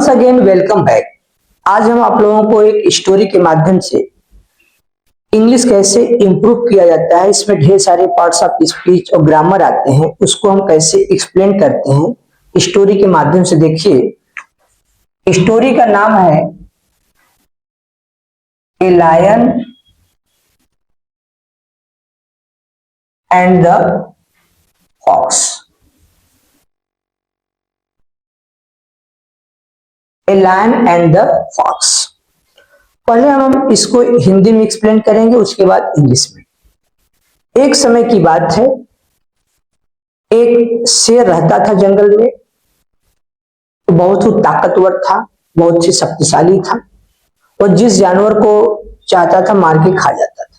Once again welcome back. आज हम आप लोगों को एक स्टोरी के माध्यम से इंग्लिश कैसे इंप्रूव किया जाता है, इसमें ढेर सारे पार्ट्स ऑफ स्पीच और ग्रामर आते हैं, उसको हम कैसे एक्सप्लेन करते हैं स्टोरी के माध्यम से। देखिए, स्टोरी का नाम है a lion and the fox. A lion and the fox. पहले हम इसको हिंदी में एक्सप्लेन करेंगे, उसके बाद इंग्लिश में। एक समय की बात है, एक शेर रहता था जंगल में। तो बहुत ही ताकतवर था, बहुत ही शक्तिशाली था और जिस जानवर को चाहता था मार के खा जाता था।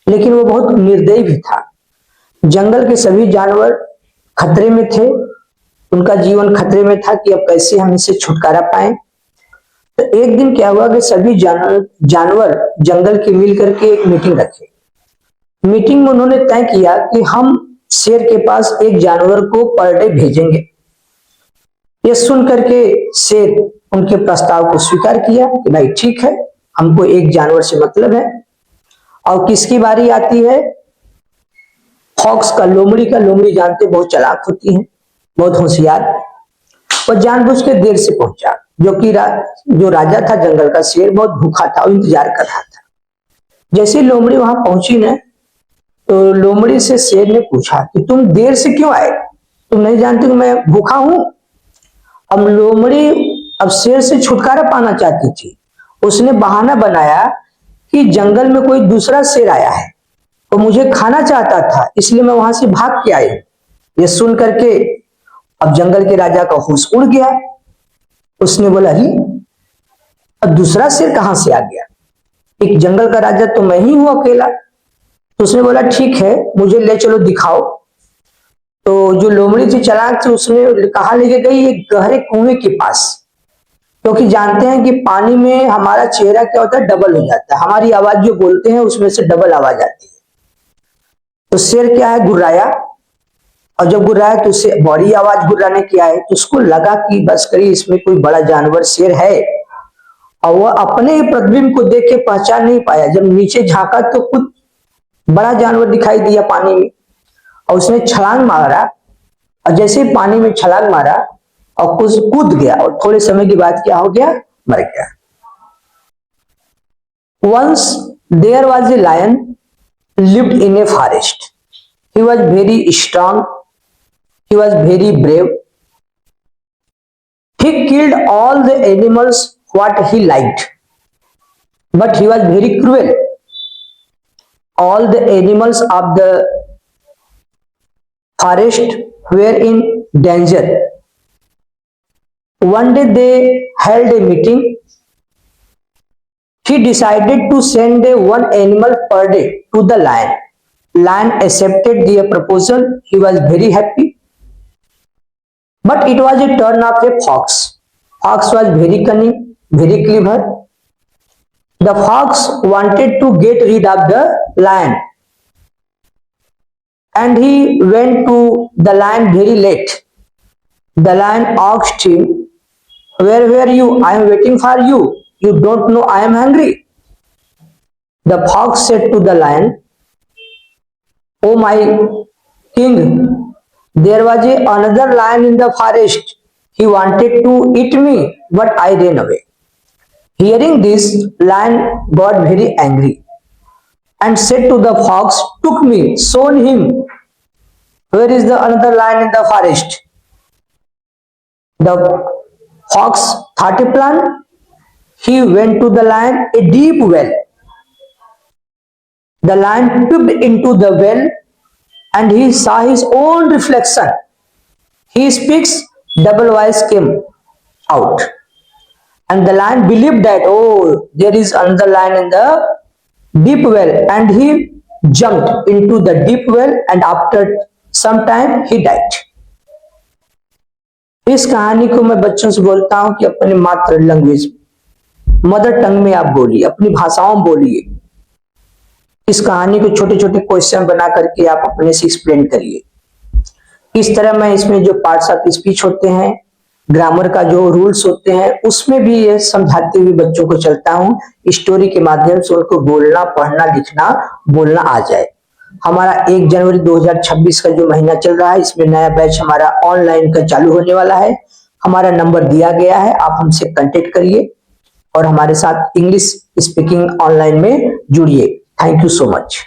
लेकिन वो बहुत निर्दयी भी था। जंगल के सभी जानवर खतरे में थे, उनका जीवन खतरे में था कि अब कैसे हम इससे छुटकारा पाएं। तो एक दिन क्या हुआ कि सभी जानवर जंगल के मिल करके एक मीटिंग रखे। मीटिंग में उन्होंने तय किया कि हम शेर के पास एक जानवर को पर डे भेजेंगे। ये सुन करके शेर उनके प्रस्ताव को स्वीकार किया कि भाई ठीक है, हमको एक जानवर से मतलब है। और किसकी बारी आती है? फॉक्स का, लोमड़ी का। लोमड़ी जानते बहुत चालाक होती है, बहुत होशियार। और जानबूझ के देर से पहुंचा, जो कि जो राजा था जंगल का, शेर बहुत भूखा था और इंतजार कर रहा था। जैसे लोमड़ी वहां पहुंची ना, तो लोमड़ी से शेर ने पूछा कि तुम देर से क्यों आए? तुम नहीं जानते कि मैं भूखा हूं? अब लोमड़ी अब शेर से छुटकारा पाना चाहती थी। उसने बहाना बनाया कि जंगल में कोई दूसरा शेर आया है और मुझे खाना चाहता था, इसलिए मैं वहां से भाग के आई। ये सुन करके अब जंगल के राजा का होश उड़ गया। उसने बोला, अरे अब दूसरा शेर कहां से आ गया? एक जंगल का राजा तो मैं ही हूं अकेला। तो उसने बोला, ठीक है, मुझे ले चलो, दिखाओ। तो जो लोमड़ी थी चालाक थी, उसने कहा लेके गई एक गहरे कुएं के पास, क्योंकि जानते हैं कि पानी में हमारा चेहरा क्या होता है, डबल हो जाता है। हमारी आवाज जो बोलते हैं उसमें से डबल आवाज आती है। तो शेर क्या है, गुर्राया। और जब गुर्राया तो उससे बड़ी आवाज गुर्राने की आए, तो उसको लगा कि बस करी इसमें कोई बड़ा जानवर शेर है। और वह अपने ही प्रतिबिंब को देख के पहचान नहीं पाया। जब नीचे झांका तो कुछ बड़ा जानवर दिखाई दिया पानी में, और उसने छलांग मारा। और जैसे पानी में छलांग मारा और कुछ कूद गया, और थोड़े समय के बाद क्या हो गया, मर गया। Once there was a lion lived in a forest. He was very strong. He was very brave. He killed all the animals what he liked, but he was very cruel. All the animals of the forest were in danger. One day they held a meeting. He decided to send one animal per day to the lion. Lion accepted the proposal. He was very happy. But it was a turn of a fox. Fox was very cunning, very clever. The fox wanted to get rid of the lion, and he went to the lion very late. The lion asked him, "Where were you? I am waiting for you. You don't know I am hungry." The fox said to the lion, "Oh my king, there was another lion in the forest. He wanted to eat me, but I ran away." Hearing this, lion got very angry and said to the fox, "Took me, shown him. Where is the another lion in the forest?" The fox thought a plan. He went to the lion a deep well. The lion peeped into the well and he saw his own reflection. His speaks double voice came out, and the lion believed that, oh, there is another lion in the deep well, and he jumped into the deep well, and after some time he died. इस कहानी को मैं बच्चों से बोलता हूं कि अपने मातृ लैंग्वेज, मदर टंग में आप बोलिए, अपनी भाषाओं में बोलिए। इस कहानी को छोटे छोटे क्वेश्चन बना करके आप अपने से एक्सप्लेन करिए। इस तरह मैं इसमें जो पार्ट्स ऑफ स्पीच होते हैं ग्रामर का जो रूल्स होते हैं उसमें भी ये समझाते हुए बच्चों को चलता हूँ, स्टोरी के माध्यम से उनको बोलना, पढ़ना, लिखना, बोलना आ जाए। हमारा 1 जनवरी 2026 का जो महीना चल रहा है, इसमें नया बैच हमारा ऑनलाइन का चालू होने वाला है। हमारा नंबर दिया गया है, आप हमसे कांटेक्ट करिए और हमारे साथ इंग्लिश स्पीकिंग ऑनलाइन में जुड़िए। Thank you so much.